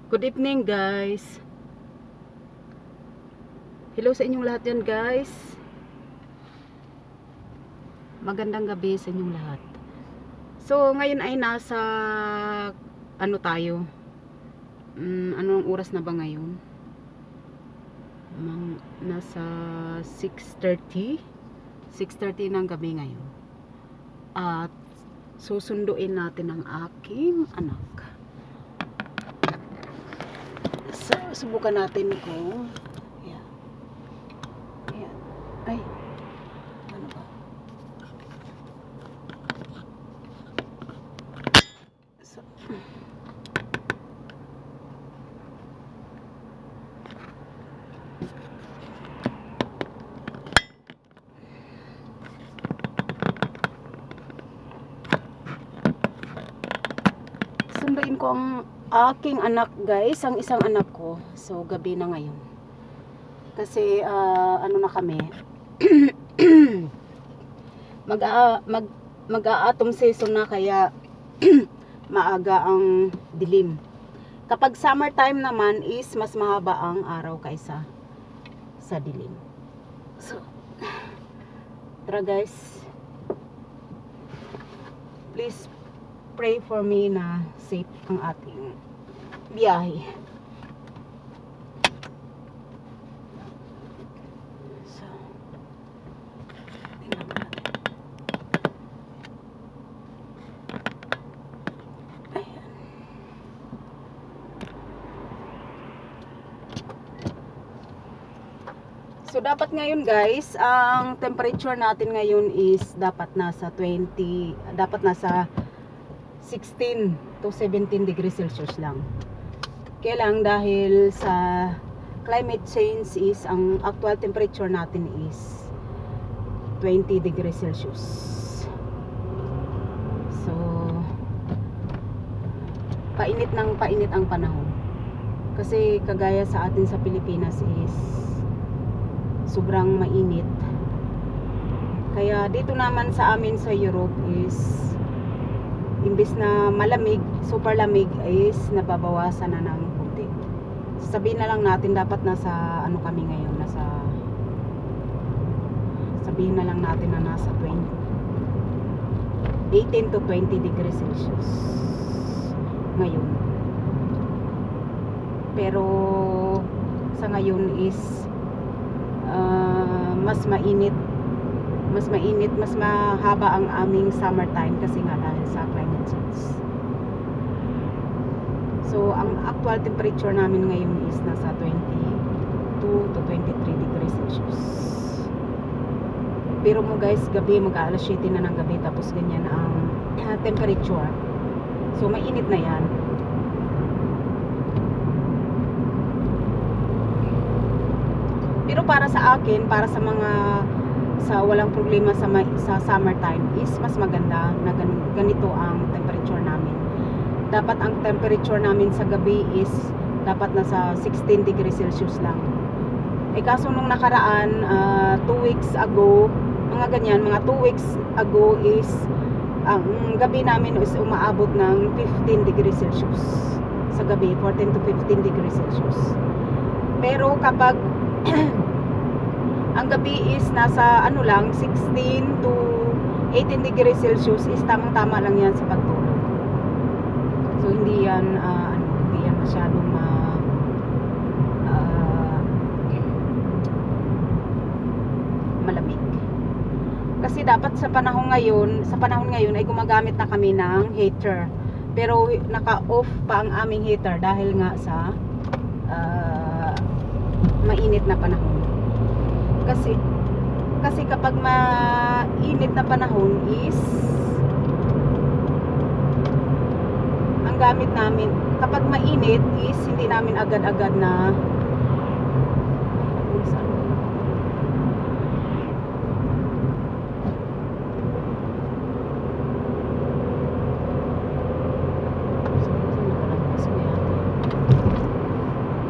Good evening guys. Hello sa inyong lahat yan guys. Magandang gabi sa inyong lahat. So ngayon ay nasa ano tayo? Anong oras na ba ngayon? Nasa 6:30 ng gabi ngayon. At susunduin natin ang aking anak. So, subukan natin kung yeah. Yeah. Ay, ano ba? So, sunduin ko ang aking anak guys, ang isang anak ko. So gabi na ngayon. Kasi ano na kami. Mag-a-autumn season na kaya maaga ang dilim. Kapag summertime naman is mas mahaba ang araw kaysa sa dilim. So tara guys. Please pray for me na safe ang ating biyahe. So, tingnan natin. Ayan. So, dapat ngayon guys, ang temperature natin ngayon is dapat nasa 16 to 17 degrees Celsius lang. Kaya lang dahil sa climate change is ang actual temperature natin is 20 degrees Celsius. So painit ang panahon. Kasi kagaya sa atin sa Pilipinas is sobrang mainit. Kaya dito naman sa amin sa Europe is imbis na malamig, super lamig is nababawasan na ng konti. Sabihin na lang natin dapat nasa ano kami ngayon, sabihin na lang natin na nasa 18 to 20 degrees Celsius ngayon. Pero sa ngayon is mas mainit, mas mahaba ang aming summertime kasi nga dahil sa climate change. So, ang actual temperature namin ngayon is nasa 22 to 23 degrees Celsius. Pero mo guys, gabi, mag-aalas 7 na ng gabi tapos ganyan ang temperature. So, mainit na yan. Pero para sa akin, para sa mga walang problema sa summertime is mas maganda na ganito ang temperature namin. Dapat ang temperature namin sa gabi is dapat nasa 16 degrees Celsius lang. Eh kaso nung nakaraan 2 weeks ago, mga 2 weeks ago is ang gabi namin is umaabot ng 15 degrees Celsius sa gabi, 14 to 15 degrees Celsius. Pero kapag ang gabi is nasa 16 to 18 degrees Celsius is tamang-tama lang yan sa pagtulog. So hindi yan masyadong malamig. Kasi dapat sa panahon ngayon ay gumagamit na kami ng heater. Pero naka-off pa ang aming heater dahil nga sa mainit na panahon. Kasi kapag mainit na panahon is ang gamit namin, kapag mainit is hindi namin agad-agad na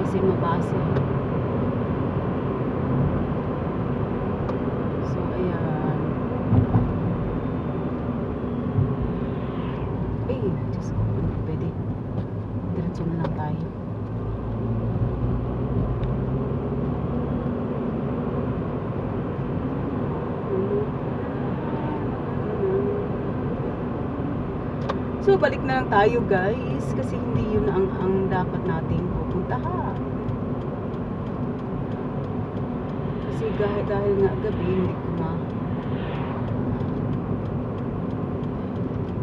kasi mabasa. Diyos ko, pwede diretso na lang tayo. So balik na lang tayo guys, kasi hindi yun ang dapat nating pupuntahan. Kasi dahil nga gabi hindi ko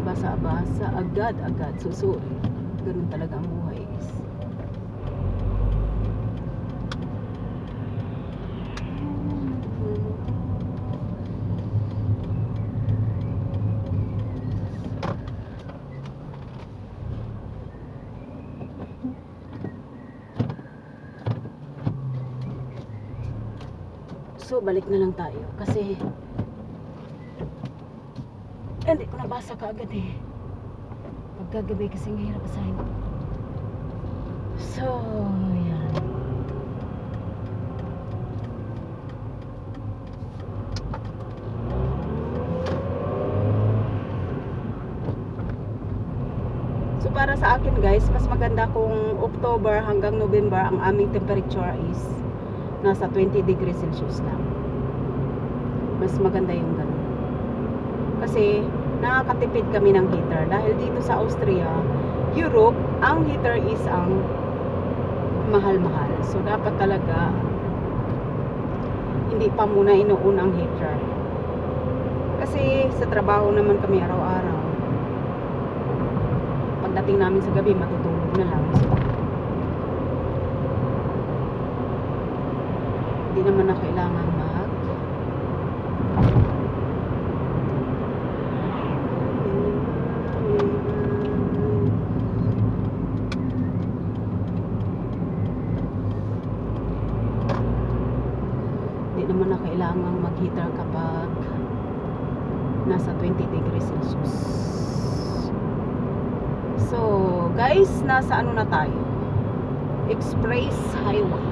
basa-basa agad-agad. So ganun talaga ang buhay guys. So balik na lang tayo kasi hindi ko nabasa kaagad eh. Pagkagabi kasi mahirap basahin. So yan. So para sa akin guys, mas maganda kung October hanggang November ang aming temperature is nasa 20 degrees Celsius lang. Mas maganda yung ganun. Kasi nakakatipid kami ng heater. Dahil dito sa Austria, Europe, ang heater is ang mahal-mahal. So dapat talaga hindi pa muna inuuna ang heater. Kasi sa trabaho naman kami araw-araw. Pagdating namin sa gabi, matutulog na lang. So, hindi naman na kailangan mag-heater kapag nasa 20 degrees Celsius. So guys, nasa ano na tayo? Express Highway.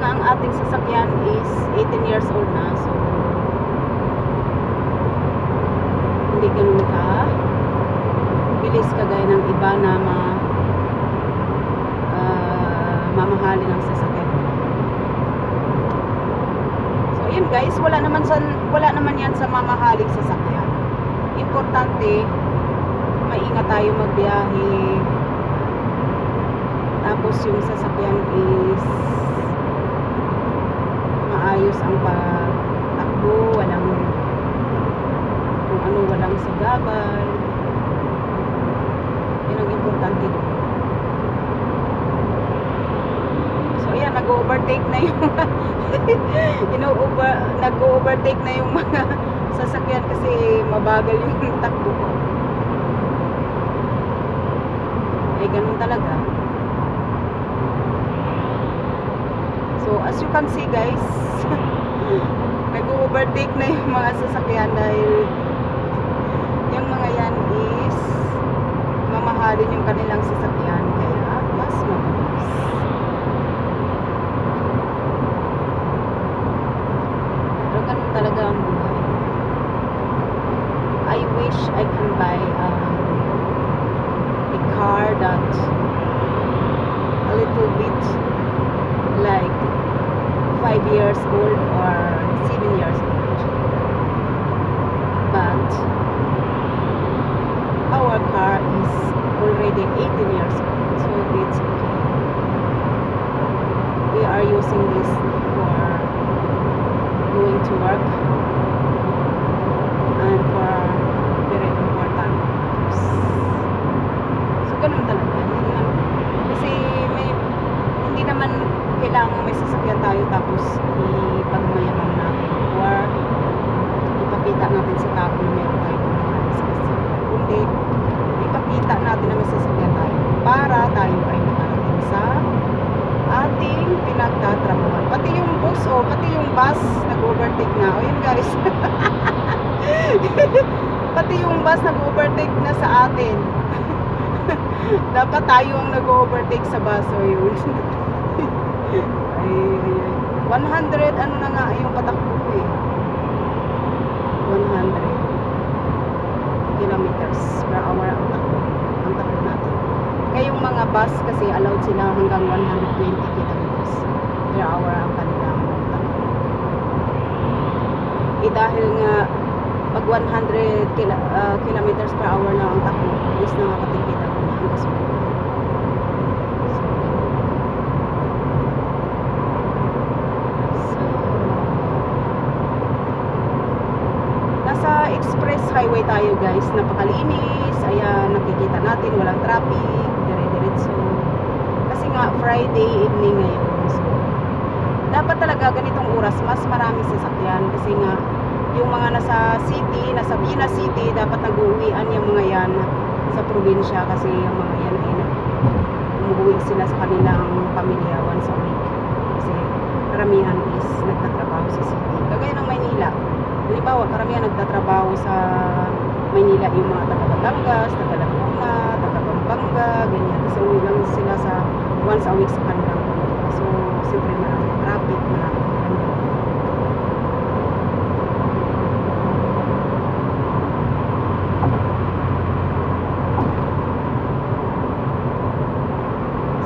Ang ating sasakyan is 18 years old na, so hindi ganun ka bilis kagaya ng iba na mamahalin ang sasakyan. So yun guys, wala naman yan sa mamahaling sasakyan. Importante maingat tayo magbiyahe, tapos yung sasakyan is ayos ang pagtakbo, walang sagabal. Yan ang importante doon. So ayan, nag-overtake na yung nag-overtake na yung mga sasakyan kasi mabagal yung takbo ko. Eh ganun talaga. So as you can see guys, nag-overtake na yung mga sasakyan dahil yung mga yan is mamahalin yung kanilang sasakyan, kaya mas mabilis. Pero ganun talaga ang buhay. I wish I can buy a car that a little bit like 5 years old or 7 years old, but our car is already 18 years old, so it's okay. We are using this for going to work and for very important matters. So ganun talaga. Kasi hindi naman kailangan may sasakyan tayo tapos ipagmayaman natin or ipakita natin sa tao na meron tayong sasakyan. Kundi ipakita natin na may sasakyan tayo para tayo ay nakarating sa ating pinagtatrabahuan. Pati yung bus pati yung bus nag-overtake na. O yun guys. Pati yung bus nag-overtake na sa atin. Dapat tayo ang nag-overtake sa bus. O yun. Ay, 100 ano na nga yung patakbo ko eh. 100. kilometers per hour ang takbo natin. Kaya yung mga bus kasi allowed sila hanggang 120 kilometers per hour ang kanilang takbo. Dahil nga pag 100 kilometers per hour lang ang takbo is nakakatipid ako na ang gasolina. Nasa express highway tayo guys, napakalinis. Ayan, nakikita natin walang traffic, dire-diretso kasi nga Friday evening ngayon. So dapat talaga ganitong oras mas maraming sasakyan kasi nga yung mga nasa city, nasa Bina City, dapat nag-uuwian yung mga yan sa probinsya kasi yung mga yan ay umuwi sila sa kanilang pamilya once a week kasi karamihan is nagtatrabaho sa city. Kagaya ng Maynila, halimbawa karamihan nagtatrabaho sa Maynila yung mga taga Batangas, taga Laguna, taga Pampanga, ganyan. Kasi uwi lang sila sa once a week sa kanilang pamilya. So siyempre maraming traffic, maraming ganyan.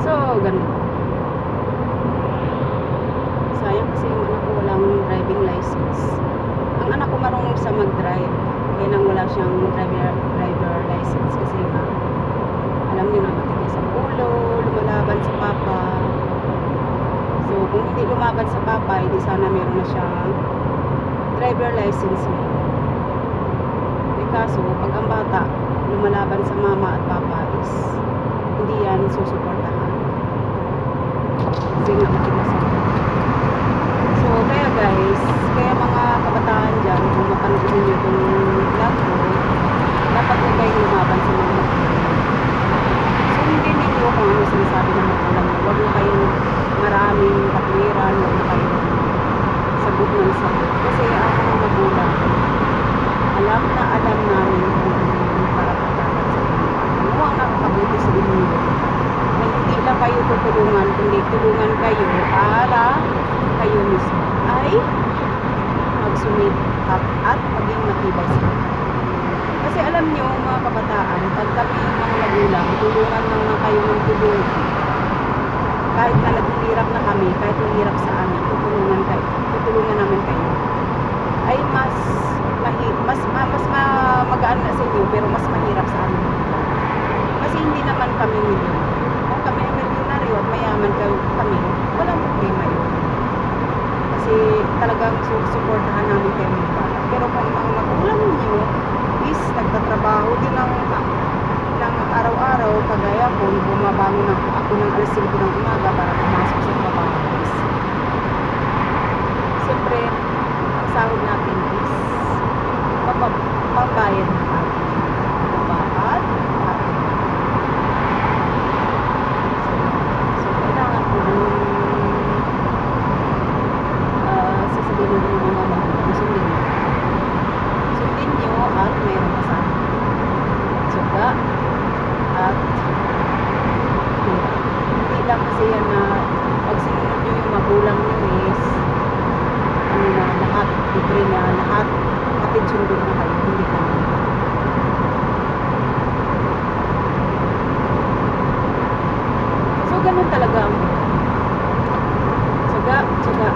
So ganun. Sayang kasi yung anak ko walang driving license. Ang anak ko marunong sa mag-drive, kaya nang wala siyang driver license kasi nga alam niyo na matigas ang ulo, lumalaban sa papa. So kung hindi lumaban sa papa, hindi sana meron na siyang driver license ngayon. Kaso pag ang bata lumalaban sa mama at papa is hindi yan susuportahan kasi nga matigas ang ulo. So kaya guys, kaya mga kabataan dyan, kung mapanood niyo itong vlog ko, dapat huwag kayong lumaban sa mga magulang. So hindi ninyo kung ano sinasabi ng magulang. Huwag na kayong maraming katwiran, huwag na kayong sagot ng sagot. Kasi ang mga magulang, alam na alam namin kung ano yung para-patakan sa inyo. Ano ang nakakabuti sa inyo? Na hindi lang kayo tutulungan, kundi tulungan kayo para kayo mismo ay magsumikap at maging matibay sa inyo. Kasi alam nyo mga kabataan, pag kami yung mga magulang, tulungan lang na kayo ng tulungan. Kahit na naghihirap na kami, kahit mahirap sa amin, tutulungan namin kayo. Ay mas magaan na sa inyo, pero mas mahirap sa amin. Kasi hindi naman kami milyon. Kung kami ay milyonaryo at mayaman kami, walang problema yun. Kasi talagang suportahan namin kayo mga bata. Pero kung mga magulang niyo is nagtatrabaho din ng araw-araw, kagaya ko, bumabangon ako ng alas 5 ng umaga para pumasok sa trabaho is siyempre ang sahod natin is pambayad ng ating bahat. So kailangan po sasabihin nyo ng mga magulang, sundin nyo at mayroon ka sa tsuga at hindi lang kasi yan na pag sinunod nyo yung magulang nyo is ano na lahat, libre na lahat, kapit sundin na kayo, hindi ka na. So ganun talaga ang tsuga.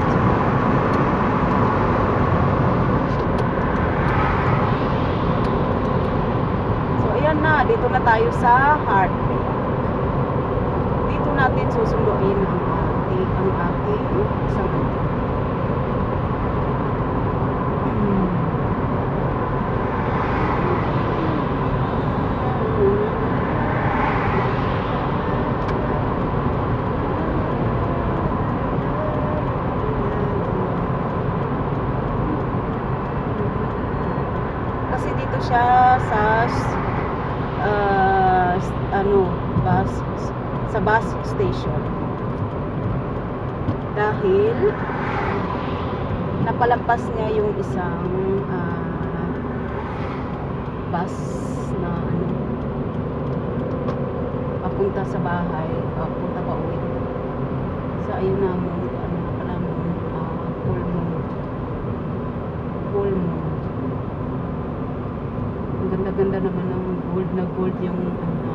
Na, dito na tayo sa Heartbreak. Dito natin susunduin ang ating isang kasi dito siya sa bus station dahil napalampas niya yung isang bus na papunta sa bahay, papunta pa uwi. So ayun na mo full moon. Ang ganda ganda-ganda naman ng gold na gold yung ano